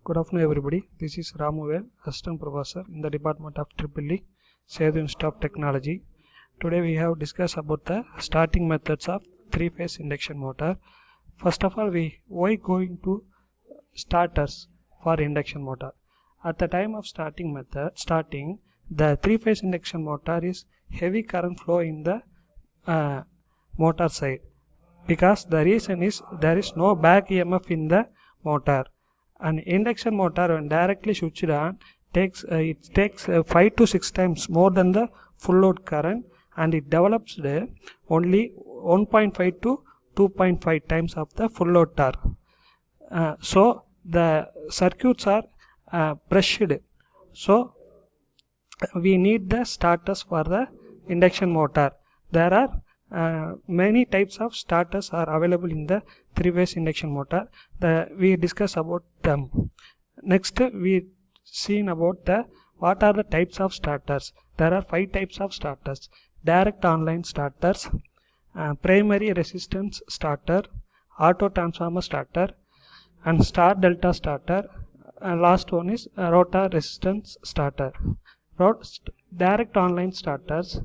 Good afternoon, everybody. This is Ramuvel, Assistant Professor in the Department of EEE, Staeting Technology. Today we have discussed about the starting methods of three-phase induction motor. First of all, why going to starters for induction motor. At the time of starting, the three-phase induction motor is heavy current flow in the motor side, because the reason is there is no back EMF in the motor. An induction motor, when directly switched on, takes 5 to 6 times more than the full load current, and it develops only 1.5 to 2.5 times of the full load torque. So the circuits are brushed. So we need the starters for the induction motor. There are many types of starters are available in the three-phase induction motor. We discuss about them. Next, we seen about what are the types of starters. There are 5 types of starters: direct online starters, primary resistance starter, auto transformer starter, and star delta starter. Last one is rotor resistance starter. Direct online starters.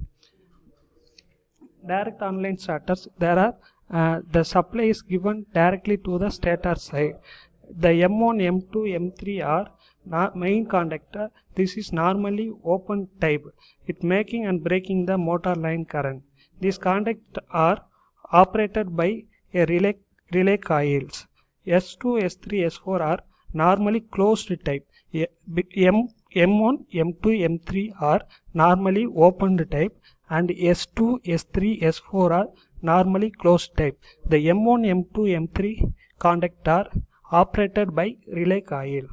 There are the supply is given directly to the stator side. The M1, M2, M3 are main conductor. This is normally open type. It making and breaking the motor line current. These conductors are operated by a relay coils. S2, S3, S4 are normally closed type. M1, M2, M3 are normally opened type, and S2, S3, S4 are normally closed type. The M1, M2, M3 conductor are operated by relay coil.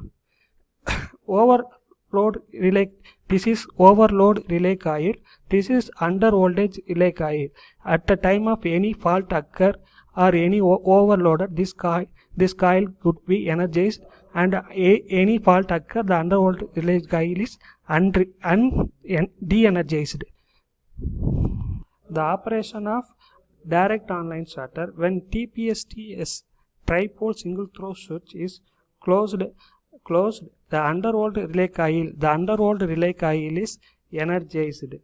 Overload relay. This is overload relay coil. This is under voltage relay coil. At the time of any fault occur or any overloaded, this coil could be energized, and any fault occur, the under voltage relay coil is de-energized. The operation of direct online starter: when TPSTS tripole single throw switch is closed, the undervolt relay coil is energized,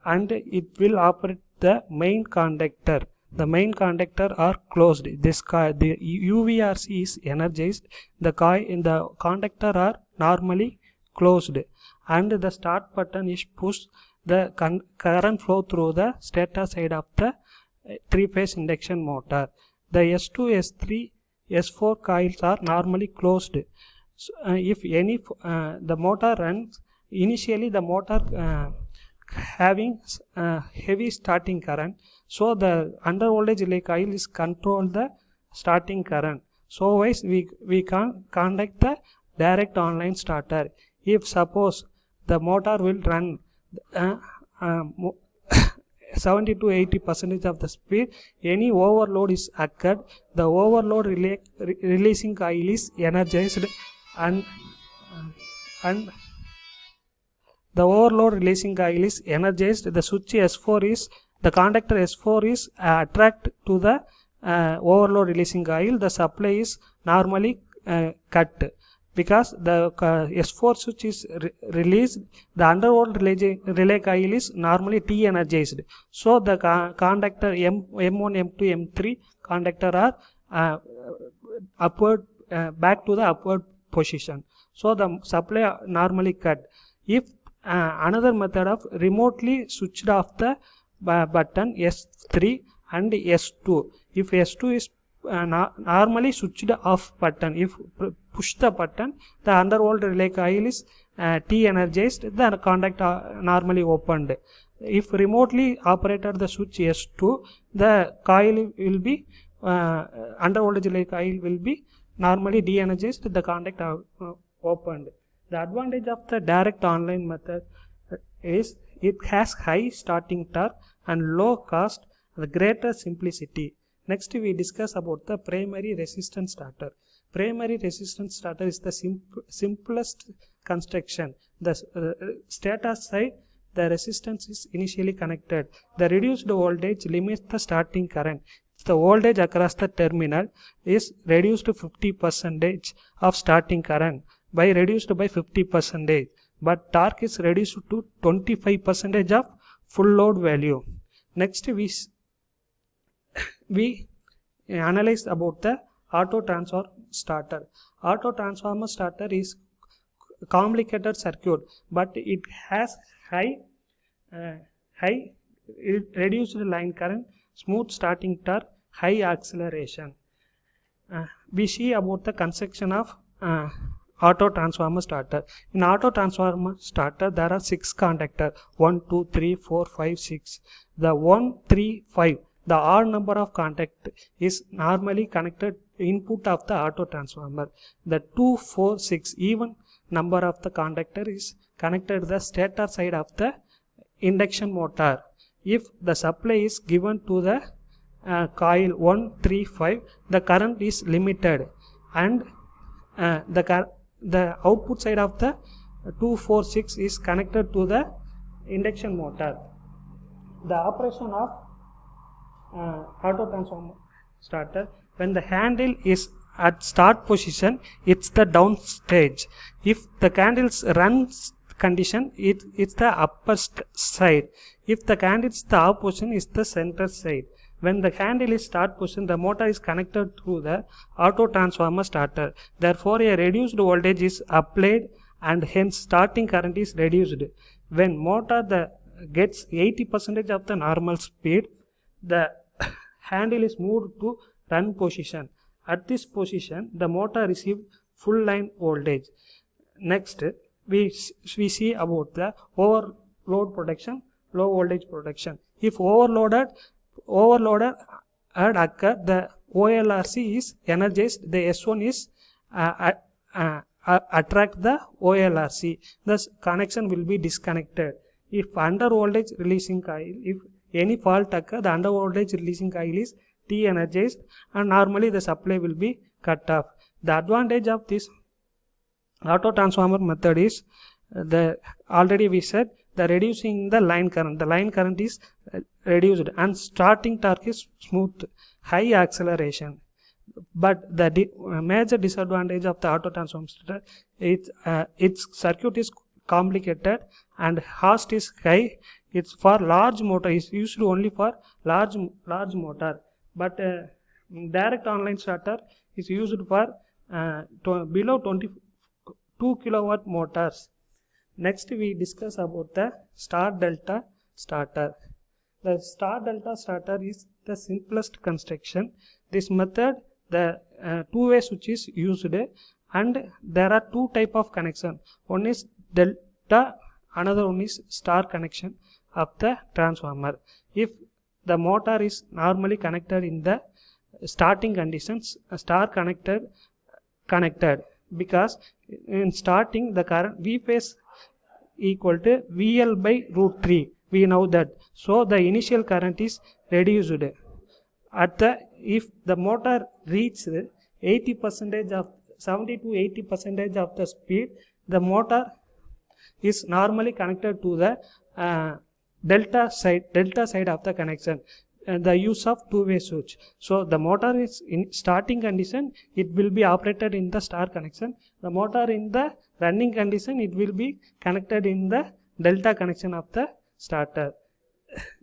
and it will operate the main conductor. The main conductor are closed. The UVRC is energized. The conductor are normally closed, and the start button is pushed. The current flow through the stator side of the three-phase induction motor. The S2, S3, S4 coils are normally closed. So, if any the motor runs, initially the motor having heavy starting current, so the under voltage relay coil is control the starting current. So wise we can conduct the direct online starter. If suppose the motor will run 70 to 80% of the speed, any overload is occurred, the overload releasing coil is energized, and the overload releasing coil is energized. The switch S4 is, the conductor S4 is attracted to the overload releasing coil. The supply is normally cut, because the S4 switch is released. The undervolt relay coil is normally de-energized. So the conductor M1, M2, M3 conductor are upward, back to the upward position. So the supply normally cut. If another method of remotely switched off the button S3 and S2. If S2 is normally switched off button, if push the button, the undervolt relay coil is de-energized, the conductor normally opened. If remotely operated the switch S2, the coil will be undervoltage relay coil will be normally de-energized, the conductor opened. The advantage of the direct online method is it has high starting torque and low cost, the greater simplicity. Next, we discuss about the primary resistance starter. Primary resistance starter is the simplest construction. The stator side, the resistance is initially connected. The reduced voltage limits the starting current. if the voltage across the terminal is reduced to 50% of starting current by reduced by 50%, but torque is reduced to 25% of full load value. Next we analyze about the auto transformer starter. Auto transformer starter is complicated circuit, but it has high reduced line current, smooth starting torque, high acceleration. We see about the construction of auto transformer starter. In auto transformer starter, there are 6 contactors: 1, 2, 3, 4, 5, 6. The 1, 3, 5, the odd number of contact is normally connected input of the auto transformer. The 2, 4, 6 even number of the contactor is connected to the stator side of the induction motor. If the supply is given to the coil 1, 3, 5, the current is limited, and the output side of the 2, 4, 6 is connected to the induction motor. The operation of auto transformer starter: when the handle is at start position, it's the down stage. If the candles runs condition, it's the upper side. If the candle is the off position, it's the center side. When the handle is start position, the motor is connected through the auto transformer starter. Therefore, a reduced voltage is applied and hence starting current is reduced. When motor gets 80% of the normal speed, the handle is moved to run position. At this position, the motor receives full line voltage. Next, we see about the overload protection, low voltage protection. If overloaded had occurred, the OLRC is energized, the S1 is attract the OLRC, thus connection will be disconnected. If under voltage releasing coil, if any fault occur, the under voltage releasing coil is de-energized and normally the supply will be cut off. The advantage of this auto transformer method is already we said the reducing the line current. The line current is reduced and starting torque is smooth, high acceleration. But the major disadvantage of the auto transformer its circuit is complicated and cost is high. It's for large motor, is used only for large motor. But direct online starter is used for below 22 kilowatt motors. Next we discuss about the star delta starter. The star delta starter is the simplest construction. This method, the two-way switch is used and there are two type of connection. One is delta, another one is star connection of the transformer. If the motor is normally connected in the starting conditions, star connected, because in starting the current V phase equal to VL by root 3. We know that. So the initial current is reduced. If the motor reaches 70 to 80% of the speed, the motor is normally connected to the delta side of the connection, and the use of two-way switch. So the motor is in starting condition, it will be operated in the star connection. The motor in the running condition, it will be connected in the delta connection of the starter.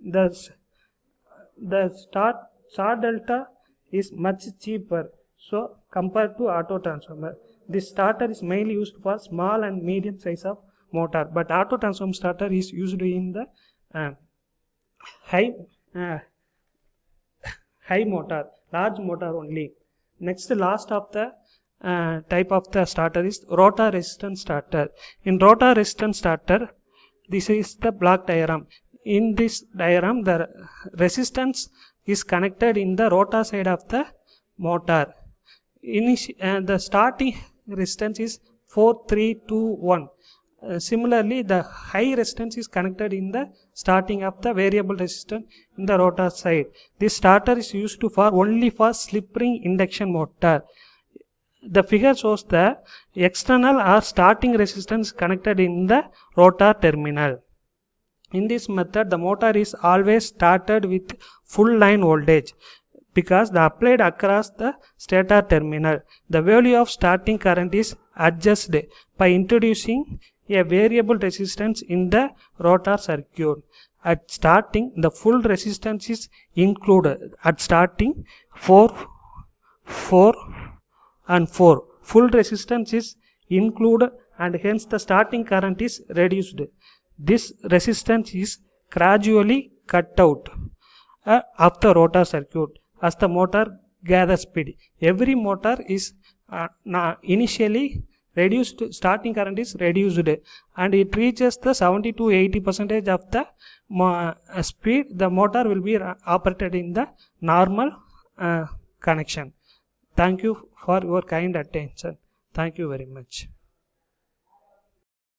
The star delta is much cheaper, so compared to auto transformer. This starter is mainly used for small and medium size of motor, but auto transformer starter is used in the high motor, large motor only. Next, last of the type of the starter is rotor resistance starter. In rotor resistance starter, this is the block diagram. In this diagram, the resistance is connected in the rotor side of the motor. The starting resistance is 4, 3, 2, 1. Similarly, the high resistance is connected in the starting of the variable resistance in the rotor side. This starter is used only for slip ring induction motor. The figure shows the external or starting resistance connected in the rotor terminal. In this method, the motor is always started with full line voltage because the applied across the stator terminal. The value of starting current is adjusted by introducing a variable resistance in the rotor circuit. At starting, the full resistance is included. At starting, 4 and 4. Full resistance is included and hence the starting current is reduced. This resistance is gradually cut out of the rotor circuit as the motor gathers speed. Every motor is initially reduced, starting current is reduced and it reaches the 70 to 80% of the speed. The motor will be operated in the normal connection. Thank you for your kind attention. Thank you very much.